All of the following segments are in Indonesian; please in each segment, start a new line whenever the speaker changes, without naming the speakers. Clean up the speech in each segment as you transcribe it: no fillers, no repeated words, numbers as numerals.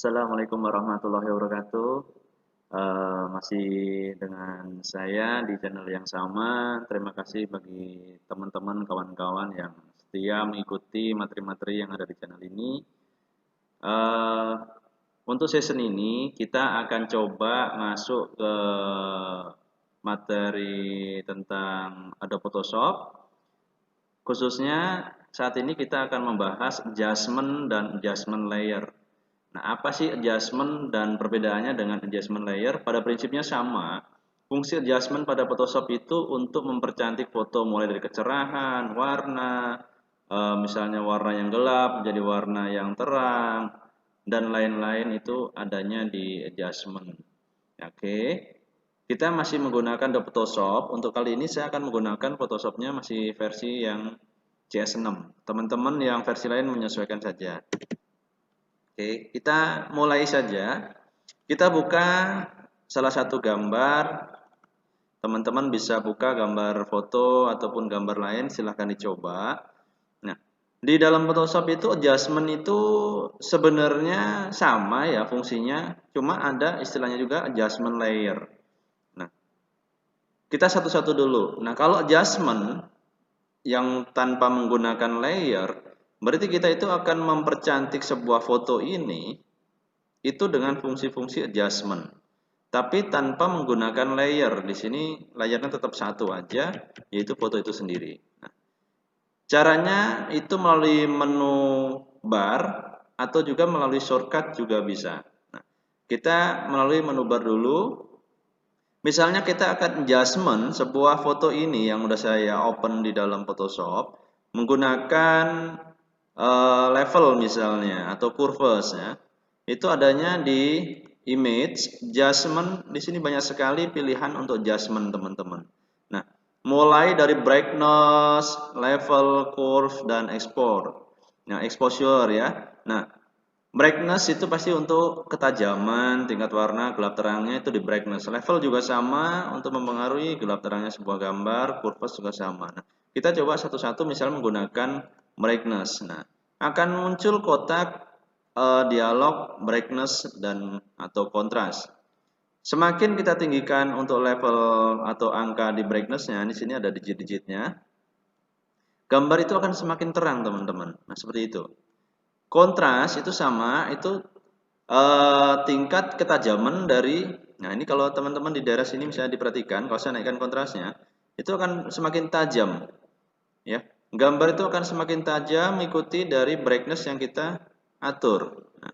Assalamualaikum warahmatullahi wabarakatuh. Masih dengan saya di channel yang sama. Terima kasih bagi teman-teman, kawan-kawan yang setia mengikuti materi-materi yang ada di channel ini. Eh, untuk season ini kita akan coba masuk ke materi tentang Adobe Photoshop. Khususnya saat ini kita akan membahas adjustment dan adjustment layer. Nah, apa sih adjustment dan perbedaannya dengan adjustment layer? Pada prinsipnya sama. Fungsi adjustment pada Photoshop itu untuk mempercantik foto mulai dari kecerahan, warna, misalnya warna yang gelap menjadi warna yang terang, dan lain-lain itu adanya di adjustment. Oke, kita masih menggunakan Photoshop. Untuk kali ini saya akan menggunakan Photoshopnya masih versi yang CS6. Teman-teman yang versi lain menyesuaikan saja. Oke, kita mulai saja. Kita buka salah satu gambar. Teman-teman bisa buka gambar foto ataupun gambar lain, silahkan dicoba. Nah, di dalam Photoshop itu adjustment itu sebenarnya sama ya fungsinya, cuma ada istilahnya juga adjustment layer. Nah, kita satu-satu dulu. Nah, kalau adjustment yang tanpa menggunakan layer, berarti kita itu akan mempercantik sebuah foto ini itu dengan fungsi-fungsi adjustment. Tapi tanpa menggunakan layer. Di sini layernya tetap satu aja, yaitu foto itu sendiri. Nah, caranya itu melalui menu bar atau juga melalui shortcut juga bisa. Nah, kita melalui menu bar dulu. Misalnya kita akan adjustment sebuah foto ini yang udah saya open di dalam Photoshop menggunakan level misalnya atau curves ya. Itu adanya di image adjustment. Di sini banyak sekali pilihan untuk adjustment teman-teman. Nah, mulai dari brightness, level, curve dan export. Nah, exposure ya. Nah, brightness itu pasti untuk ketajaman, tingkat warna, gelap terangnya itu di brightness. Level juga sama untuk mempengaruhi gelap terangnya sebuah gambar, curves juga sama. Nah, kita coba satu-satu misal menggunakan brightness. Nah, akan muncul kotak dialog brightness dan atau kontras. Semakin kita tinggikan untuk level atau angka di brightnessnya, di sini ada digit-digitnya. Gambar itu akan semakin terang, teman-teman. Nah, seperti itu. Kontras itu sama, itu tingkat ketajaman dari, nah ini kalau teman-teman di daerah sini misalnya diperhatikan, kalau saya naikkan kontrasnya, itu akan semakin tajam, ya. Gambar itu akan semakin tajam mengikuti dari brightness yang kita atur. Nah,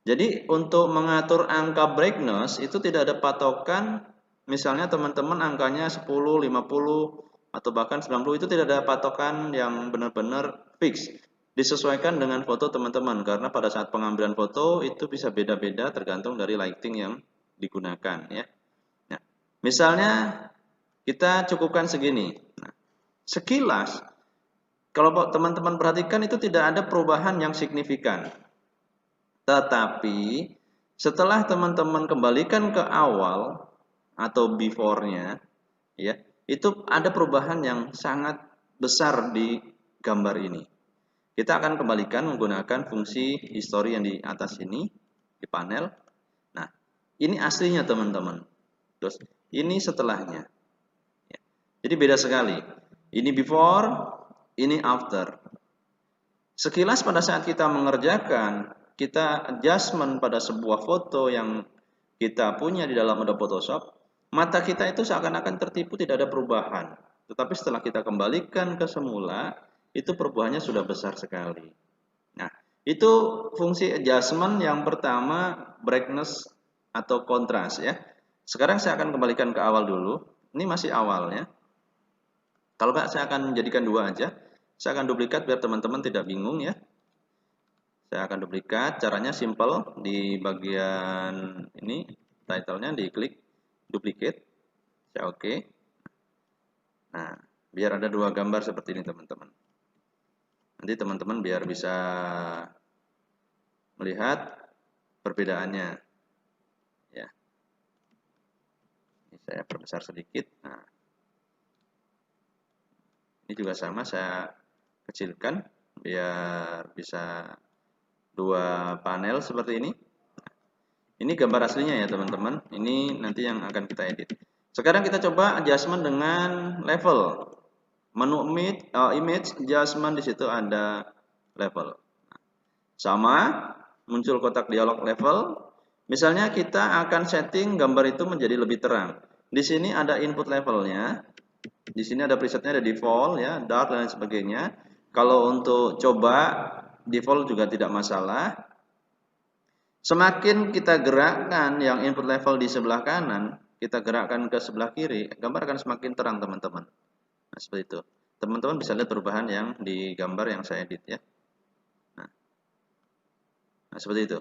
jadi untuk mengatur angka brightness itu tidak ada patokan, misalnya teman-teman angkanya 10, 50, atau bahkan 90 itu tidak ada patokan yang benar-benar fix. Disesuaikan dengan foto teman-teman karena pada saat pengambilan foto itu bisa beda-beda tergantung dari lighting yang digunakan ya. Nah, misalnya kita cukupkan segini. Nah, sekilas kalau teman-teman perhatikan itu tidak ada perubahan yang signifikan. Tetapi setelah teman-teman kembalikan ke awal atau before-nya ya, itu ada perubahan yang sangat besar di gambar ini. Kita akan kembalikan menggunakan fungsi history yang di atas ini di panel. Nah, ini aslinya teman-teman. Terus ini setelahnya. Ya. Jadi beda sekali. Ini before, ini after. Sekilas pada saat kita mengerjakan, kita adjustment pada sebuah foto yang kita punya di dalam Adobe Photoshop, mata kita itu seakan-akan tertipu tidak ada perubahan. Tetapi setelah kita kembalikan ke semula, itu perubahannya sudah besar sekali. Nah, itu fungsi adjustment yang pertama, brightness atau kontras ya. Sekarang saya akan kembalikan ke awal dulu. Ini masih awalnya. Kalau enggak saya akan jadikan dua aja. Saya akan duplikat biar teman-teman tidak bingung ya. Saya akan duplikat, caranya simple. Di bagian ini, title-nya diklik duplicate. Saya oke. Nah, biar ada dua gambar seperti ini teman-teman. Nanti teman-teman biar bisa melihat perbedaannya. Ya. Ini saya perbesar sedikit. Nah, ini juga sama saya kecilkan biar bisa dua panel seperti ini. Ini gambar aslinya ya teman-teman. Ini nanti yang akan kita edit. Sekarang kita coba adjustment dengan level. Menu image adjustment, di situ ada level. Sama, muncul kotak dialog level. Misalnya kita akan setting gambar itu menjadi lebih terang. Di sini ada input levelnya. Di sini ada presetnya, ada default ya, dark dan lain sebagainya. Kalau untuk coba default juga tidak masalah. Semakin kita gerakkan yang input level di sebelah kanan, kita gerakkan ke sebelah kiri, gambar akan semakin terang teman-teman. Nah, seperti itu. Teman-teman bisa lihat perubahan yang di gambar yang saya edit ya. Nah, seperti itu.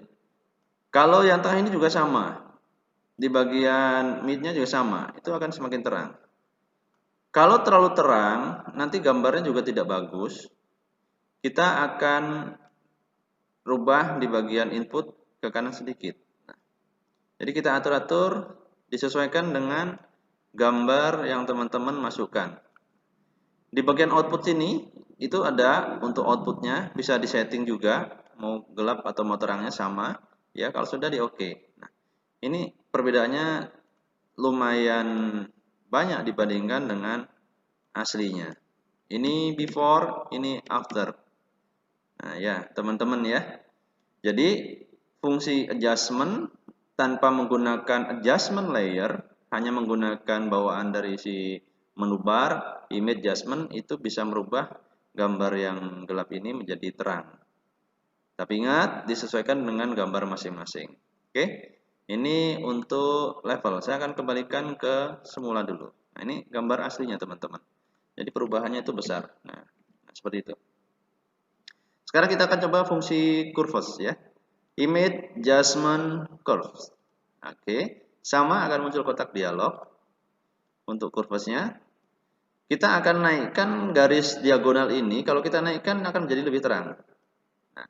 Kalau yang tengah ini juga sama. Di bagian midnya juga sama. Itu akan semakin terang. Kalau terlalu terang, nanti gambarnya juga tidak bagus. Kita akan rubah di bagian input ke kanan sedikit. Nah, jadi kita atur-atur disesuaikan dengan gambar yang teman-teman masukkan. Di bagian output sini itu ada untuk outputnya, bisa disetting juga mau gelap atau mau terangnya sama ya. Kalau sudah di oke. Nah, ini perbedaannya lumayan banyak dibandingkan dengan aslinya. Ini before, ini after. Nah ya teman-teman ya. Jadi fungsi adjustment tanpa menggunakan adjustment layer, hanya menggunakan bawaan dari si menu bar, image adjustment, itu bisa merubah gambar yang gelap ini menjadi terang. Tapi ingat, disesuaikan dengan gambar masing-masing. Oke, ini untuk level. Saya akan kembalikan ke semula dulu. Nah, ini gambar aslinya teman-teman. Jadi perubahannya itu besar. Nah, seperti itu. Sekarang kita akan coba fungsi curves ya. Image adjustment curves. Oke, sama akan muncul kotak dialog. Untuk curvesnya, kita akan naikkan garis diagonal ini. Kalau kita naikkan akan menjadi lebih terang. Nah,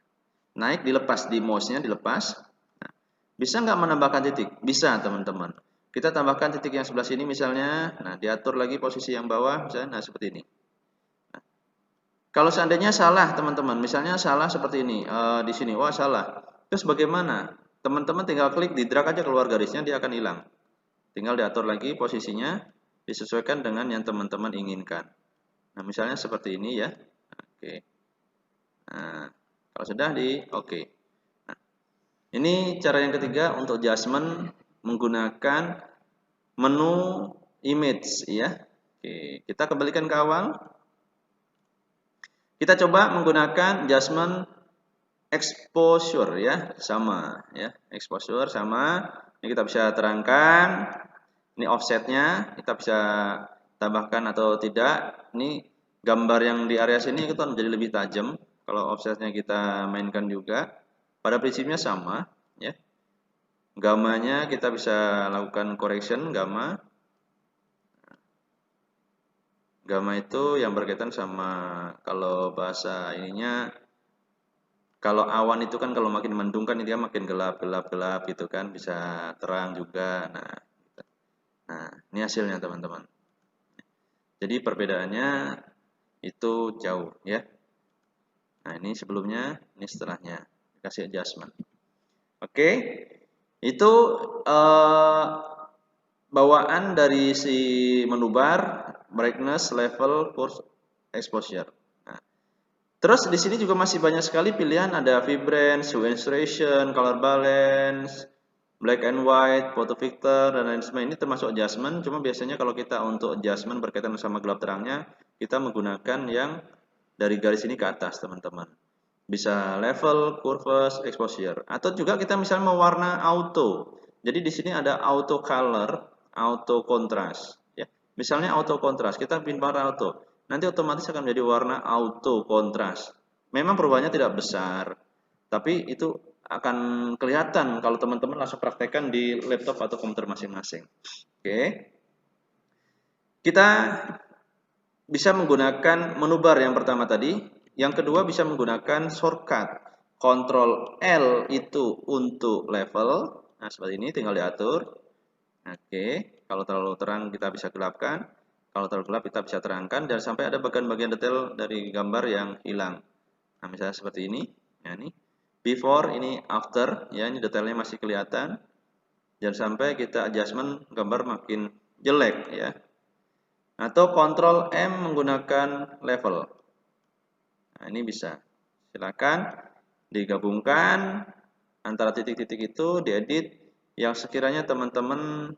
naik dilepas di mouse-nya dilepas. Nah, bisa nggak menambahkan titik? Bisa teman-teman. Kita tambahkan titik yang sebelah sini misalnya. Nah, diatur lagi posisi yang bawah misalnya. Nah, seperti ini. Nah, kalau seandainya salah teman-teman, misalnya salah seperti ini di sini, wah salah. Terus bagaimana? Teman-teman tinggal klik di drag aja keluar garisnya, dia akan hilang. Tinggal diatur lagi posisinya, disesuaikan dengan yang teman-teman inginkan. Nah, misalnya seperti ini ya. Oke. Nah, kalau sudah di oke. Nah, ini cara yang ketiga untuk adjustment menggunakan menu image ya. Oke, kita kembalikan ke awal. Kita coba menggunakan adjustment exposure ya, sama ya. Exposure sama. Ini kita bisa terangkan. Ini offsetnya kita bisa tambahkan atau tidak. Ini gambar yang di area sini itu menjadi lebih tajam. Kalau offsetnya kita mainkan juga, pada prinsipnya sama ya. Gamanya kita bisa lakukan correction gamma. Gamma itu yang berkaitan sama, kalau bahasa ininya, kalau awan itu kan kalau makin mendung kan dia makin gelap gitu kan, bisa terang juga. Nah, ini hasilnya teman-teman. Jadi perbedaannya itu jauh ya. Nah, ini sebelumnya, ini setelahnya. Kasih adjustment. Oke. Itu bawaan dari si menu bar, brightness, level, force, exposure. Nah, terus di sini juga masih banyak sekali pilihan, ada vibrance, hue saturation, color balance, black and white, photo filter, dan lain sebagainya. Ini termasuk adjustment, cuma biasanya kalau kita untuk adjustment berkaitan sama gelap terangnya, kita menggunakan yang dari garis ini ke atas teman-teman. Bisa level, curves, exposure, atau juga kita misalnya mau warna auto. Jadi di sini ada auto color, auto contrast ya. Misalnya auto contrast, kita pilih warna auto. Nanti otomatis akan menjadi warna auto contrast. Memang perubahannya tidak besar, tapi itu akan kelihatan kalau teman-teman langsung praktekkan di laptop atau komputer masing-masing. Oke. Kita bisa menggunakan menu bar yang pertama tadi. Yang kedua bisa menggunakan shortcut. Ctrl L itu untuk level. Nah, seperti ini tinggal diatur. Oke, kalau terlalu terang kita bisa gelapkan, kalau terlalu gelap kita bisa terangkan, dan sampai ada bagian-bagian detail dari gambar yang hilang. Nah, misalnya seperti ini, ya ini. before, ini after, ya, ini detailnya masih kelihatan. Jangan sampai kita adjustment gambar makin jelek, ya. Atau Ctrl M menggunakan level. Nah, ini bisa. Silakan digabungkan antara titik-titik itu, diedit yang sekiranya teman-teman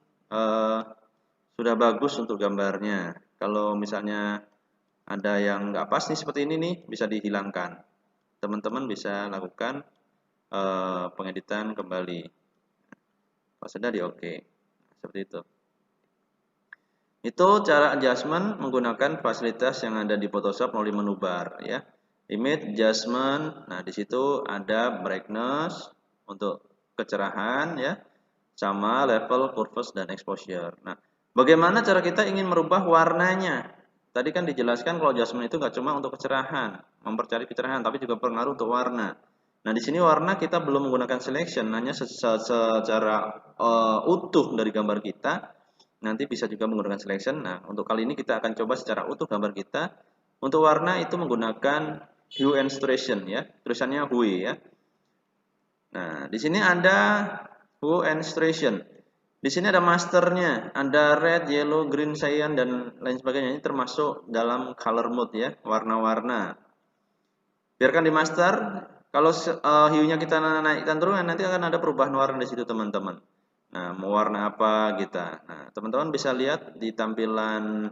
sudah bagus untuk gambarnya. Kalau misalnya ada yang nggak pas nih seperti ini nih, bisa dihilangkan. Teman-teman bisa lakukan pengeditan kembali. Pas sudah di oke. Seperti itu. Itu cara adjustment menggunakan fasilitas yang ada di Photoshop melalui menu bar, ya. Image adjustment. Nah, di situ ada brightness untuk kecerahan, ya, sama level, curves, dan exposure. Nah, bagaimana cara kita ingin merubah warnanya? Tadi kan dijelaskan kalau adjustment itu nggak cuma untuk kecerahan, mempercayai kecerahan, tapi juga berpengaruh untuk warna. Nah, di sini warna kita belum menggunakan selection, hanya secara utuh dari gambar kita. Nanti bisa juga menggunakan selection. Nah, untuk kali ini kita akan coba secara utuh gambar kita. Untuk warna itu menggunakan hue and saturation, ya. Tulisannya hue, ya. Nah, di sini ada hue and saturation. Di sini ada masternya, ada red, yellow, green, cyan, dan lain sebagainya. Ini termasuk dalam color mode, ya, warna-warna. Biarkan di master. Kalau hue-nya kita naikkan terus, nanti akan ada perubahan warna di situ, teman-teman. Nah, mau warna apa kita? Nah, teman-teman bisa lihat di tampilan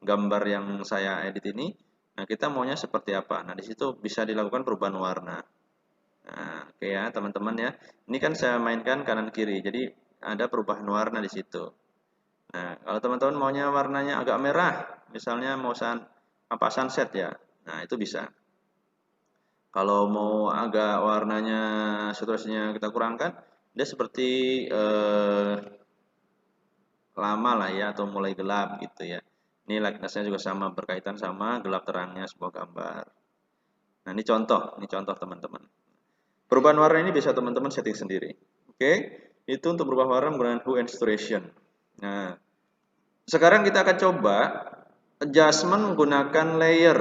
gambar yang saya edit ini. Nah, kita maunya seperti apa? Nah, di situ bisa dilakukan perubahan warna. Nah, oke ya, teman-teman, ya. Ini kan saya mainkan kanan kiri, jadi ada perubahan warna di situ. Nah, kalau teman-teman maunya warnanya agak merah, misalnya mau sunset, ya. Nah, itu bisa. Kalau mau agak warnanya saturasinya kita kurangkan, dia seperti lama lah, ya, atau mulai gelap gitu, ya. Ini likeness-nya juga sama, berkaitan sama gelap terangnya sebuah gambar. Nah, ini contoh teman-teman. Perubahan warna ini bisa teman-teman setting sendiri. Oke, itu untuk berubah warna menggunakan hue and saturation. Nah, sekarang kita akan coba adjustment menggunakan layer,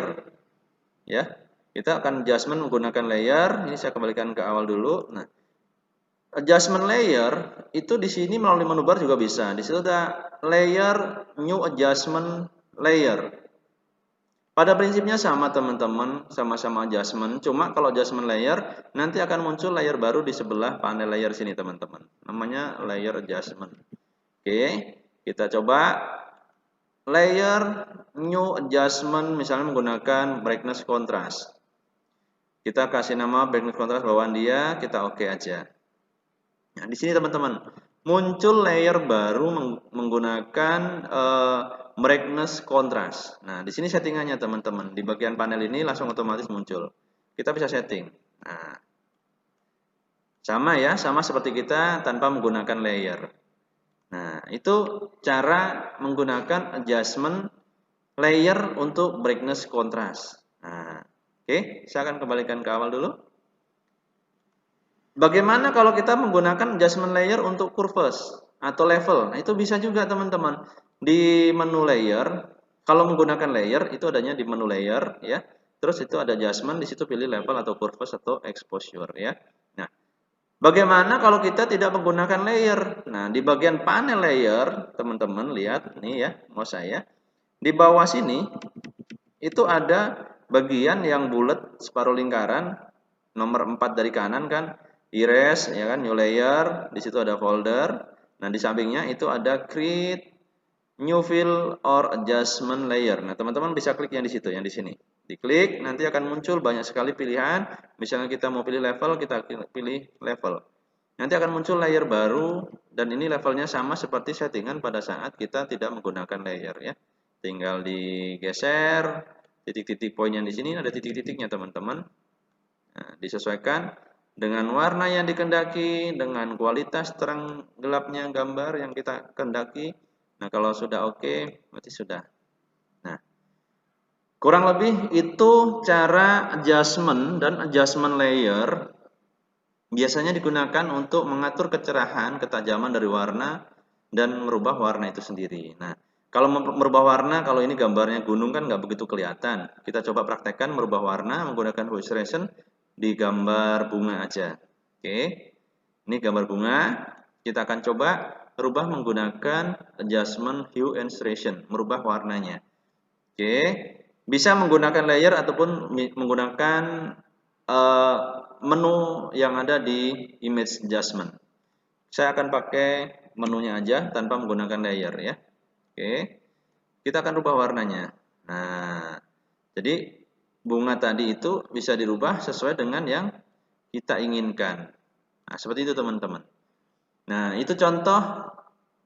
ya. Kita akan adjustment menggunakan layer. Ini saya kembalikan ke awal dulu. Nah, adjustment layer itu di sini melalui menu bar juga bisa. Di situ ada layer, new adjustment layer. Pada prinsipnya sama, teman-teman, sama-sama adjustment. Cuma kalau adjustment layer nanti akan muncul layer baru di sebelah panel layer sini, teman-teman. Namanya layer adjustment. Oke, kita coba layer new adjustment, misalnya menggunakan brightness contrast. Kita kasih nama brightness contrast bawaan dia, kita oke aja. Nah, di sini teman-teman muncul layer baru menggunakan brightness contrast. Nah, di sini settingannya, teman-teman. Di bagian panel ini langsung otomatis muncul. Kita bisa setting. Nah, sama ya, sama seperti kita tanpa menggunakan layer. Nah, itu cara menggunakan adjustment layer untuk brightness contrast. Nah, oke, saya akan kembalikan ke awal dulu. Bagaimana kalau kita menggunakan adjustment layer untuk curves atau level? Nah, itu bisa juga, teman-teman. Di menu layer, kalau menggunakan layer itu adanya di menu layer, ya. Terus itu ada adjustment, di situ pilih level atau curves atau exposure, ya. Nah, bagaimana kalau kita tidak menggunakan layer? Nah, di bagian panel layer, teman-teman lihat nih, ya, mau saya. Di bawah sini itu ada bagian yang bulat separuh lingkaran, nomor 4 dari kanan kan. Erase, ya kan, new layer, di situ ada folder. Nah, di sampingnya itu ada create new fill or adjustment layer. Nah, teman-teman bisa klik yang di situ, yang di sini. Diklik, nanti akan muncul banyak sekali pilihan. Misalnya kita mau pilih level, kita pilih level. Nanti akan muncul layer baru, dan ini levelnya sama seperti settingan pada saat kita tidak menggunakan layer, ya. Tinggal digeser titik-titik poin yang di sini, ada titik-titiknya, teman-teman. Nah, disesuaikan dengan warna yang dikehendaki, dengan kualitas terang gelapnya gambar yang kita kehendaki. Nah, kalau sudah oke, berarti sudah. Nah, kurang lebih itu cara adjustment dan adjustment layer biasanya digunakan untuk mengatur kecerahan, ketajaman dari warna dan merubah warna itu sendiri. Nah, kalau merubah warna, kalau ini gambarnya gunung kan nggak begitu kelihatan. Kita coba praktekkan merubah warna menggunakan hue saturation di gambar bunga aja. Oke, ini gambar bunga. Kita akan coba rubah menggunakan adjustment hue and saturation, merubah warnanya. Oke, bisa menggunakan layer ataupun menggunakan menu yang ada di image adjustment. Saya akan pakai menunya aja tanpa menggunakan layer ya. Oke, kita akan rubah warnanya. Nah, jadi bunga tadi itu bisa dirubah sesuai dengan yang kita inginkan. Nah, seperti itu teman-teman. Nah, itu contoh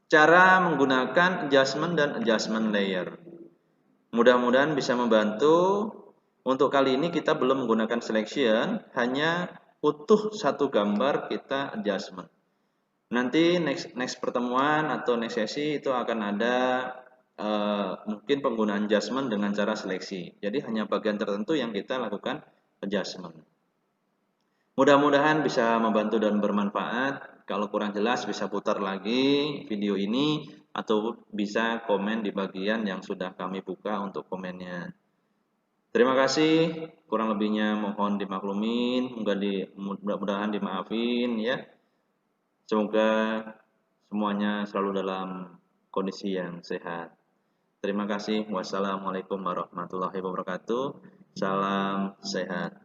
cara menggunakan adjustment dan adjustment layer. Mudah-mudahan bisa membantu. Untuk kali ini kita belum menggunakan selection, hanya utuh satu gambar kita adjustment. Nanti next pertemuan atau next sesi itu akan ada mungkin penggunaan adjustment dengan cara seleksi. Jadi hanya bagian tertentu yang kita lakukan adjustment. Mudah-mudahan bisa membantu dan bermanfaat. Kalau kurang jelas bisa putar lagi video ini atau bisa komen di bagian yang sudah kami buka untuk komennya. Terima kasih, kurang lebihnya mohon dimaklumin, mudah-mudahan dimaafin ya. Semoga semuanya selalu dalam kondisi yang sehat. Terima kasih. Wassalamualaikum warahmatullahi wabarakatuh. Salam sehat.